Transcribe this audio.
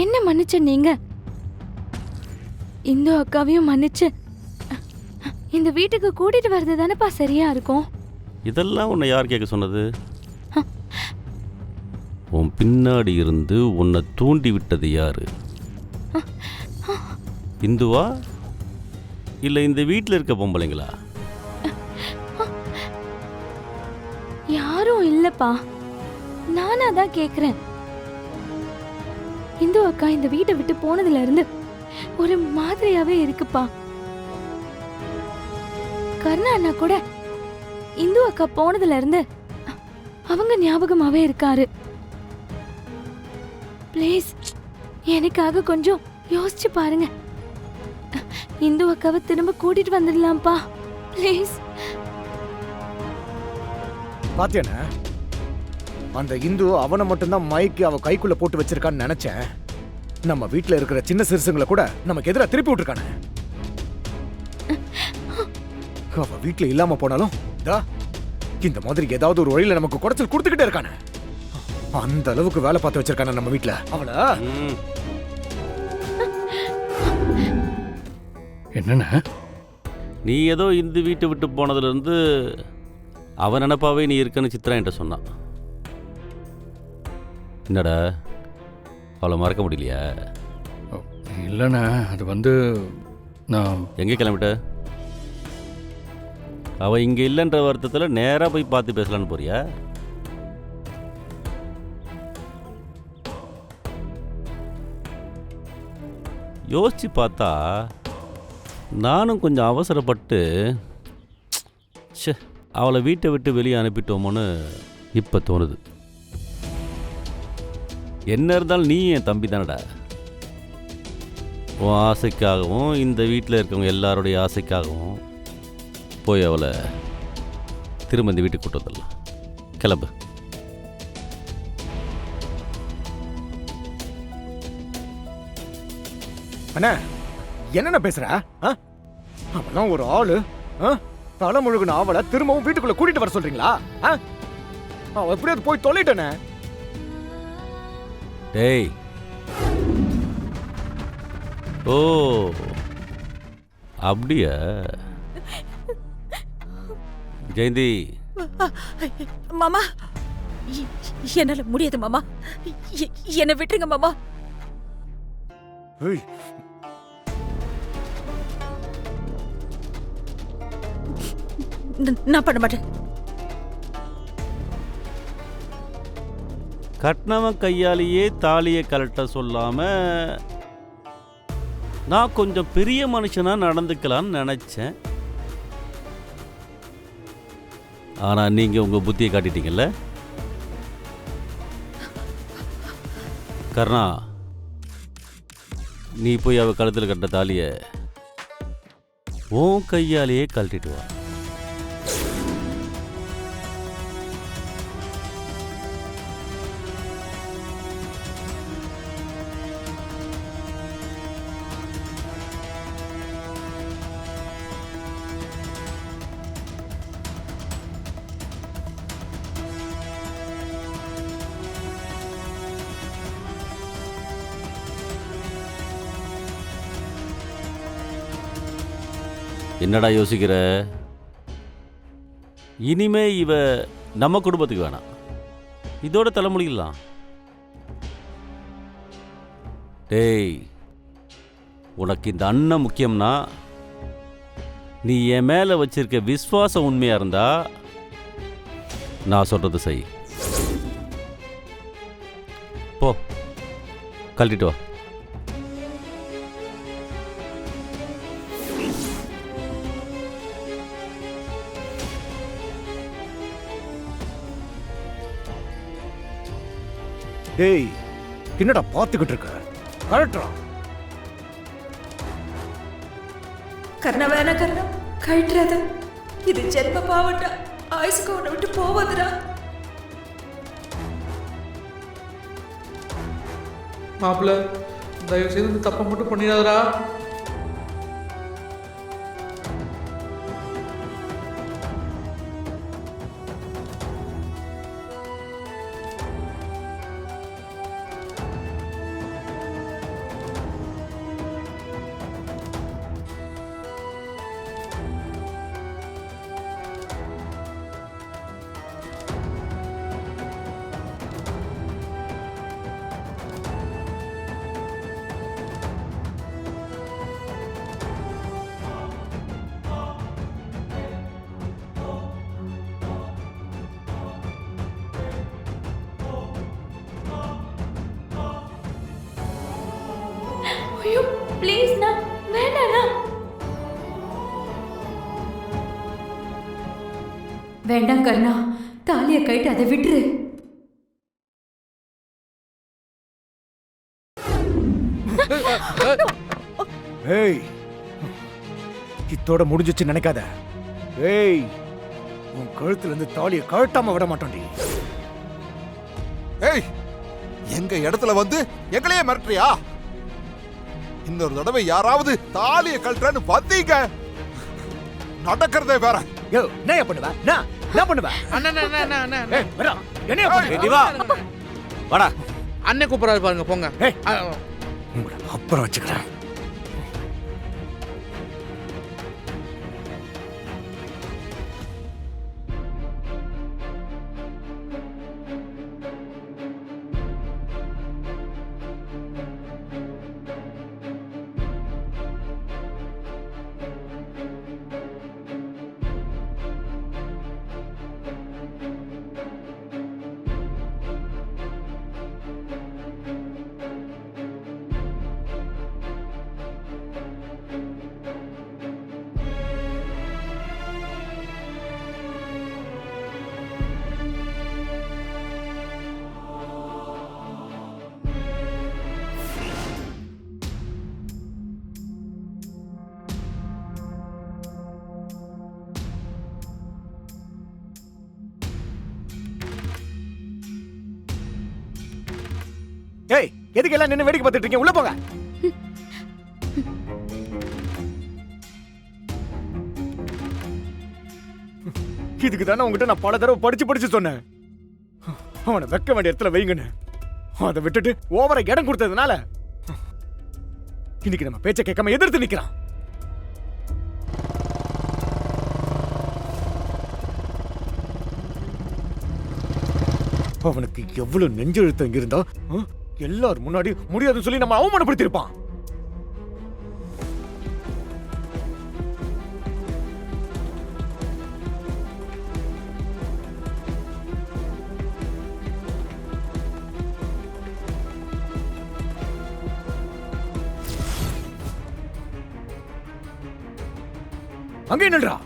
என்ன மன்னிச்ச நீங்க இந்து அக்காவையும் மன்னிச்சு இந்த வீட்டுக்கு கூட்டிட்டு வர்றது தானேப்பா சரியா இருக்கும். இதெல்லாம் உன்னை யார் கேட்க சொன்னது? உன் பின்னாடி இருந்து உன்னை தூண்டி விட்டது யாரு? இந்துவா இல்லை இந்த வீட்டில் இருக்க பொம்பளைங்களா? யாரும் இல்லப்பா, நானா தான் கேக்குறேன். இந்து அக்கா இந்த வீட்டை விட்டு போனதுல இருந்து ஒரு மாதிரியாவே இருக்குப்பா. கருணா அண்ணா கூட இந்து அக்கா போனதுல இருந்து அவங்க ஞாபகமாவே இருக்காரு. ப்ளீஸ் எனக்காக கொஞ்சம் யோசிச்சு பாருங்க. இந்து அக்காவை திரும்ப கூட்டிட்டு வந்துடலாம்ப்பா, ப்ளீஸ். பாத்தியானே, அந்த இந்து அவனை மட்டும்தான் மைக்கு அவ கைக்குள்ள போட்டு வச்சிருக்கான்னு நினைச்சேன். நம்ம வீட்டுல இருக்கிற சின்ன சிறுசுங்களை கூட நமக்கு எதிராக திருப்பி விட்டுருக்கானே. அவ வீட்டுல இல்லாம போனாலும் இந்த மாதிரி ஏதாவது ஒரு வழியில நமக்கு குடைச்சல் கொடுத்துக்கிட்டே இருக்கானே. அந்த அளவுக்கு வேலை பார்த்து வச்சிருக்கானே நம்ம வீட்டுல. அவள என்னண்ணா, நீ ஏதோ இந்த வீட்டை விட்டு போனதுலேருந்து அவன் நினப்பாவே நீ இருக்கன்னு சித்ரா என்கிட்ட சொன்னான். என்னடா அவளை மறக்க முடியலையா? இல்லைண்ணா, அது நான் எங்கே கிளம்பிட்ட? அவள் இங்கே இல்லைன்ற வருத்தத்தில் நேராக போய் பார்த்து பேசலான்னு போறியா? யோசிச்சு பார்த்தா நானும் கொஞ்சம் அவசரப்பட்டு அவளை வீட்டை விட்டு வெளியே அனுப்பிட்டோமோன்னு இப்போ தோணுது. என்ன இருந்தாலும் நீ என் தம்பி தானடா. உன் ஆசைக்காகவும் இந்த வீட்டில் இருக்கவங்க எல்லாருடைய ஆசைக்காகவும் போய் அவளை திரும்ப இந்த வீட்டுக்கு கூட்டு வந்துடலாம். கிளம்பு. அண்ணா, என்னென்ன பேசுற? அவெல்லாம் ஒரு ஆளு. தலை முழுகுன அவளை திரும்பவும் வீட்டுக்குள்ள கூட்டிட்டு வர சொல்றீங்களா? அவ எப்படியாவது போய் தொலைட்டனே. டேய், ஓ அப்படியா? ஜெயந்தி, மாமா என்னால முடியாது மாமா, என்ன விட்டுருங்க மாமா. நான் பண்ண மாட்டேன். கட்னவன் கையாலேயே தாலியை கலட்ட சொல்லாம நான் கொஞ்சம் பெரிய மனுஷனா நடந்துக்கலான்னு நினைச்சேன். ஆனா நீங்க உங்க புத்தியை காட்டிட்டீங்கல்ல. கர்ணா, நீ போய் அவ கழுத்தில் கட்ட தாலிய உன் கையாலேயே கழட்டிட்டு வா. என்னடா யோசிக்கிற? இனிமே இவ நம்ம குடும்பத்துக்கு வேணாம், இதோட தலைமொழிக்கலாம். டேய், உனக்கு இந்த அண்ணன் முக்கியம்னா நீ என் மேல வச்சிருக்க விசுவாசம் உண்மையா இருந்தா நான் சொல்றது செய். போ, கழட்டிட்டு வா. டேய், என்னடா பாத்துக்கிட்டு இருக்க? கரெக்டா? கர்ணா வேணா, கர்ணா கழட்டுறாத. இது ஜென்ம பாவட்டா, ஆயுசுக்கு உன்னை விட்டு போவதுடா. மாப்பிள்ள, தயவு செய்து இந்த தப்பை மட்டும் பண்ணிடாதடா. ஐயோ ப்ளீஸ்ண்ணா, வேண்டாண்ணா. வேண்டாம் கர்ணா, தாலியை கழட்டி அதை விட்டுரு. ஏய், இத்தோட முடிஞ்சிச்சு நினைக்காத. ஏய், உன் கழுத்துல இருந்து தாலியை கழட்டாம விட மாட்டோண்டி. ஏய், எங்க இடத்துல வந்து எங்களையே மிரட்டுறியா? இன்னொரு தடவை யாராவது தாலியை கழட்டுறன்னு பார்த்தீங்க, நடக்கிறதே வேற. யோ, என்ன பண்ணுவ? என்ன பண்ணுவ? ஏய், வரா. என்னைய பண்ணுவ? ஏய், திவா, வாடா. அண்ணே கூப்பிடாது பாருங்க, போங்க. ஏய், உங்களை அப்புறம் வச்சுக்கிறேன். ஏய், எதுக்கு எல்லாம் நின்னு வேடிக்கை பார்த்துட்டு இருக்கீங்க? உள்ள போங்க. இதுக்கு தானே உங்ககிட்ட நான் பல தடவை படிச்சு சொன்னேன், அவனை வைக்க வேண்டிய இடத்துல வைங்கன்னு. அதை விட்டுட்டு ஓவரா இடம் கொடுத்ததுனால இன்னைக்கு நம்ம பேச்சை கேட்காம எதிர்த்து நிக்கிறான். அவனுக்கு எவ்வளவு நெஞ்செழுத்தம் இங்க இருந்தா எல்லாரும் முன்னாடி முடியாதுன்னு சொல்லி நம்ம அவமானப்படுத்திருப்பான். அங்கே நில்றா.